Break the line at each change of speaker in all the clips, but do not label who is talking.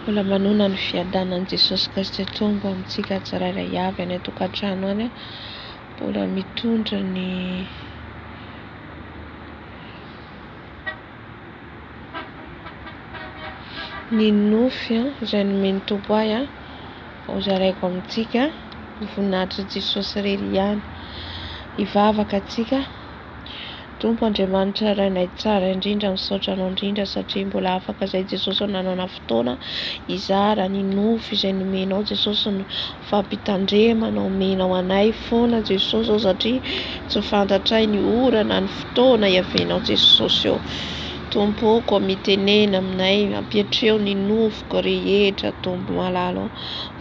Mbola manona ny fiadanan'i Jesosy Kristy tombo amintsika tsirairay avy any an-tokantrano any. Mbola mitondra ny nofy izay nomeny Tompo ahy ho zaraiko amintsika. Voninahitry Jesosy irery ihany hivavaka atsika. Tompo Andriamanitra rainay tsara indrindra, misaotra anao indrindra satria mbola afaka izay Jesosy nanana fotoana izara ny nofy izay nomenao Jesosy, ny fampitandremanao omenao anay foana Jesosy satria tsy fantatray ny orana ny fotoana iavenao Jesosy eo. Tompo koa mitenena aminay ampiatreo ny nofiko rehetra Tompo malalo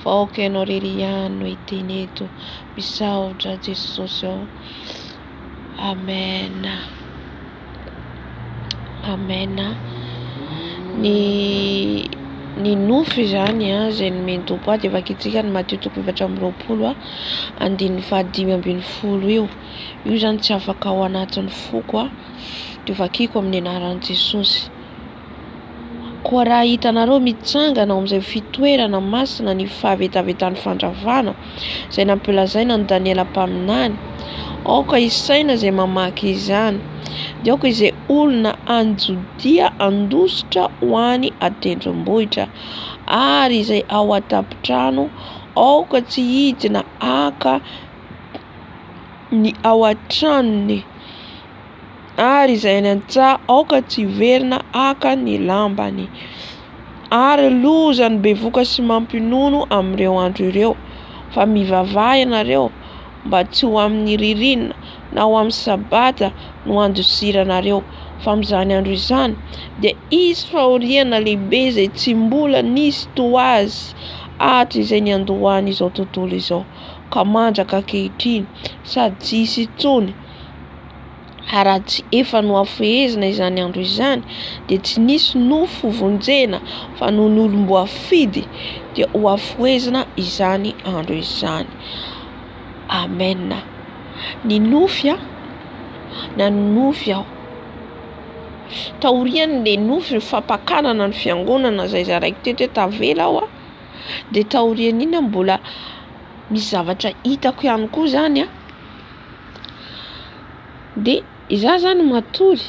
fa oka ianao rery ihany no hiteneto, misaotra Jesosy eo. Amen. Amen. Ny nofy zany izay nomeny Tompo dia vakitsika ny MATIO24 andininy 5:20 io. Io zany tsy afaka ao anatin'ny foko dia vakiko amin'ny anaran'i Jesosy. Koa raha hitanareo mitsangana amin'izay fitoerana masina ny fahavetavetan'ny fandravana izay nampilazaina ny Daniela mpaminany, aoka isaina izay mamaky izany, dia aoka izay olona any Jodia Handositra ho any Tendrombohitra, ary izay ao an-tampon-trano aoka tsy hidina aka ny ao an-tranony, ary izay any an-tsaha aoka tsy verina aka ny lambany, ary lozany bevoka sy mampinono amin'ireo andro ireo. Fa mivavaha ianareo mba tsy ho amin'ny ririnina na ho amin'ny sabata no andosiranareo, fa amin'izany andro izany dia isy fahoriana lehibe izay tsy mbola nisy toazy hatry izay niandohany izao tontolo izao, ka mandraka ankehitriny sady tsy hisy intsony. Raha tsy efa noafehezina izany andro izany dia tsy nisy nofo vonjena fa noho ny olom-boafidy dia ho afohezina izany andro izany. Amen. Ny nofy na ny nofy aho taoriany le nofy ny fampakanana ny fiangonana izay zaraiko teto tavela aho dia taoriany iny mbola misy zavatra hitako ihany koa zany dia izaho zany matory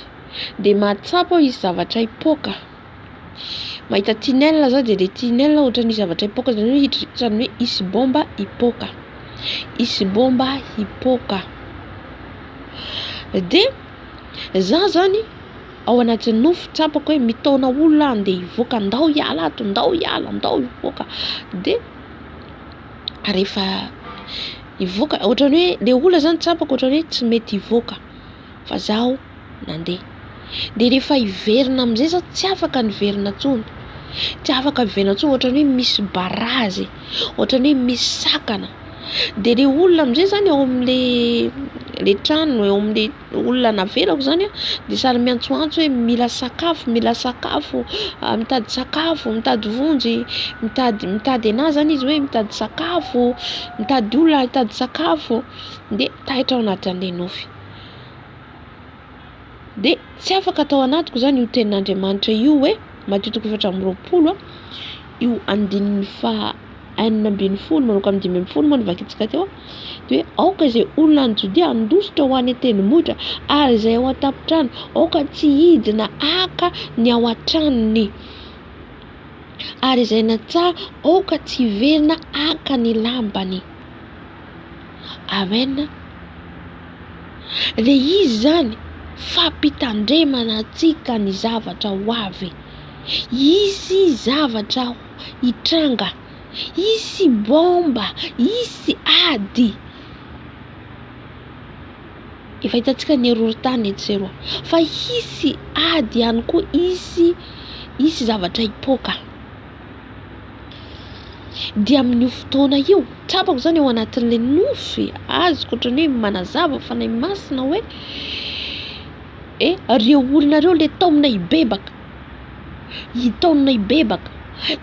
dia mahatsapa aho hisy zavatra hipoaka. Mahita tunnel zao dia le tunnel ohatra ny zavatra hipoaka, zany hoe hisy bomba hipoaka, hisy bomba hipoaka. Dia izaho zany ao anatin'ny nofy tsapako hoe mitaona olona andeha hivoaka, ndao hiala ato, ndao hiala, ndao hivoaka. Dia rehefa hivoaka ohatra ny hoe le olona zany tsapako ohatra ny hoe tsy mety hivoaka fa zaho nandeha. Dia rehefa hiverina amin'izay zaho tsy afaka niverina intsony, tsy afaka niverina intsony, ohatra ny hoe misy barazy, ohatra ny hoe misy sakana. Dia le olona amin'izay zany ao amin'le trano, eo amin'le olona navelako zany dia sary miantsoantso hoe mila sakafo, mitady sakafo, mitady vonjy, mitady anazy zany izy hoe mitady sakafo, mitady olona mitady sakafo. Dia taitra ao anatin'le nofy. Dia tsy afaka atao anatiko zany io tenin'Andriamanitra io hoe MATIO24 io andininy 4:20 manomboka amin'ny 5:20 moa ny vakitsika teo. Dia aoka izay olona any Jodia Handositra ho any Tendrombohitra, ary izay ao an-tampon-trano aoka tsy hidina aka ny ao an-tranony, ary izay any an-tsaha aoka tsy verina aka ny lambany. Amen. Dia izy zany fampitandremana antsika ny zavatra ho avy. Isy zavatra hitranga, isy bomba, isy ady. Efa hitantsika ny horohoron-tany eto seroa, fa isy ady ihany koa, isy zavatra hipoaka. Dia amin'io fotoana io tsapako zany ao anatin'le nofy azoko ohatra ny hoe manazava fanahy masina hoe reo olona reo le taonina hibebaka,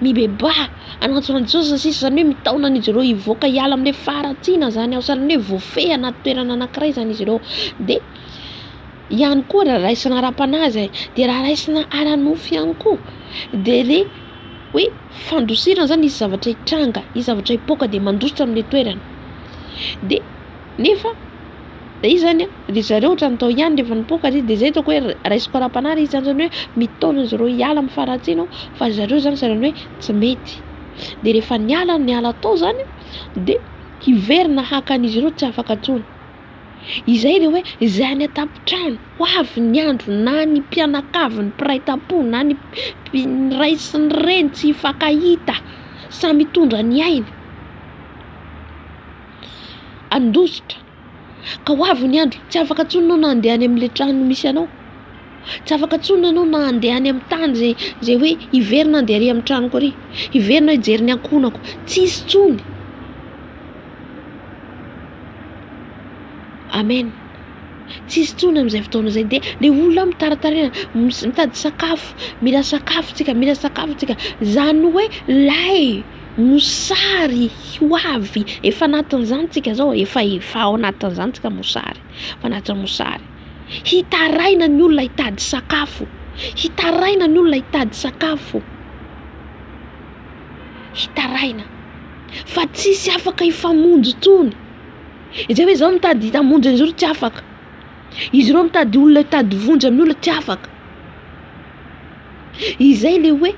mibeba anatsona Jesosy sisa, zany hoe mitaona an'izy ireo hivoaka hiala amin'le faratsiana zany aho, zany hoe voafehy anaty toerana anankiray zany izy ireo. Dia ihany koa raha raisina ara-panazy dia raha raisina ara-nofy ihany koa. Dia le hoe fandosirana zany izy zavatra hitranga, izy zavatra hipoaka de mandositra amin'le toerana. De nefa de izy zany de zareo ohatrany tao ihany rehefa nipoaka izy de zay toko hoe raisiko ara-panary izy zany hoe mitona zareo hiala amin'ny faratsino fa zareo zany sarany hoe tsy mety. De rehefa niala tao zany de hiverina hakan'izy ireo tsy afaka tsony. Izay le hoe zay any atapitrano ho avy ny andro na ny mpianakavy ny mpiray tampo na ny ray sy ny reny tsy hifankahita samy mitondra ny ainy andositra ka ho avy ny andro tsy afaka tsony anao na andeha any amin'le trano misy anao, tsy afaka tsony anao na andeha any amin'ny tany zay hoe hiverina andeha ary amin'ny tranoko ary, hiverina hijery ny ankonako, tsisy tsony. Amen. Tsisy tsony amin'izay fotoana zay. De le olona mitaratarena mitady sakafo, mila sakafo tsika zany hoe lay mosary ho avy efa anatin'izany tsika zao, efa ao anatin'izany tsika mosary, efa anatin'ny mosary. Hitaraina ny olona hitady sakafo, hitaraina ny olona hitady sakafo, hitaraina fa tsisy afaka hifamonjy tsony. Izay hoe zao mitady hitamonjy izy ireo tsy afaka, izy ireo mitady olona hitady vonjy amin'ny olona tsy afaka. Izay le hoe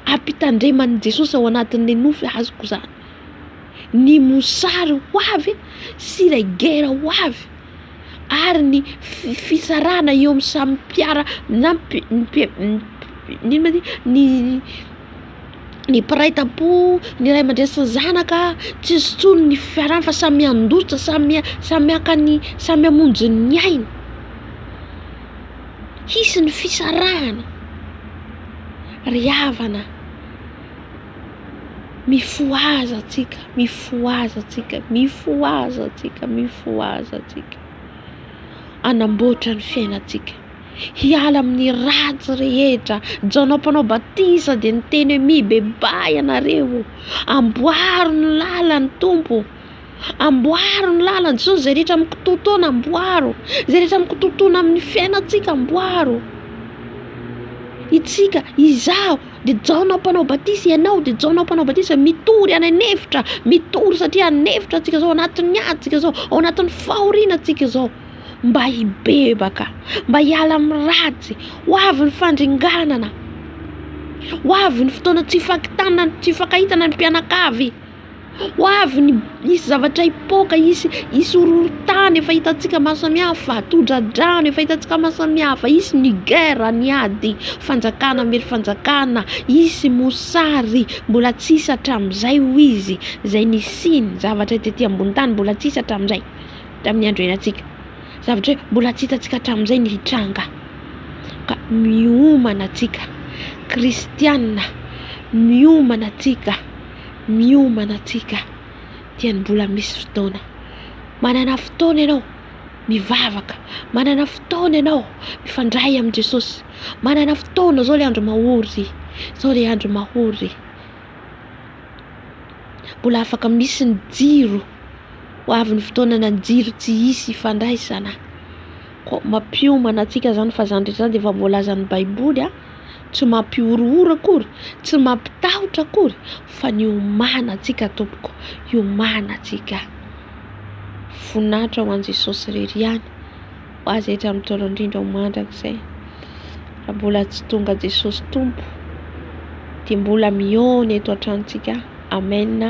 ampitandreman'i Jesosy ao anatin'le nofy azoko zany, ny mosary ho avy sy ilay gera ho avy ary ny fisarana eo amin'ny samy mpiara na ny mpiray tampo, ny ray aman-dreny zanaka, tsisy tsony ny fiarana fa samy andositra, samy hamonjy ny ainy. Hisy ny fisarahana, riavana, mifoaza tsika, anamboatra ny fiainatsika, hiala amin'ny ratsy rehetra. Jaonao mpanao batisa de niteny hoe mibebay anareo, amboaro ny lalan'ny Tompo, amboaro ny lalan'ny Jesosy, zay rehetra mikitotoana amboaro, zay rehetra mikitotoana amin'ny fiainatsika amboaro. Itsika izaho de jaonao mpanao batisa, ianao de jaonao mpanao batisa, mitory any anefitra, mitory satria anefitra tsika zao, anatin'ny ady tsika zao, ao anatin'ny fahoriana tsika zao, mba hibebaka, mba hiala amin'ny ratsy, ho avy ny fandringanana, ho avy ny fotoana tsy hifankahitana ny mpianakavy, ho avy ny isy zavatra hipoaka, isy horohorontany efa hitantsika maro samihafa, todradrano efa hitantsika maro samihafa, isy ny guerre, ny ady, fanjakana mety fanjakana, isy mosary mbola tsisy hatramin'izay ho izy, zay nisiny zavatra tetỳ ambony tany mbola tsisy hatramin'izay tamin'ny andro iainantsika, zavatra hoe mbola tsy hitantsika hatramin'izay ny hitranga. Ka miomana tsika kristianina, miomana tsika dia mbola misy fotoana. Manana fotoana ianao mivavaka, manana fotoana ianao mifandray amin'i Jesosy, manana fotoana. Zao le andro mahory, mbola afaka misy ny jiro, ho avy ny fotoana na ny jiro tsy hisy hifandraisana. Ko mampiomana atsika zany fa zany rehetra zany de efa voalazan'ny Baiboly, tsy mampiorohoro akory, tsy mampitahotra akory, fa ny omana atsika tompoko, hiomana atsika. Voninahitra ho an'i Jesosy irery ihany, ho azy rehetra mitondra indrindra ho mandrakizay. Raha mbola tsy tonga Jesosy Tompo dia mbola mihaona eto an-tranontsika. Amen.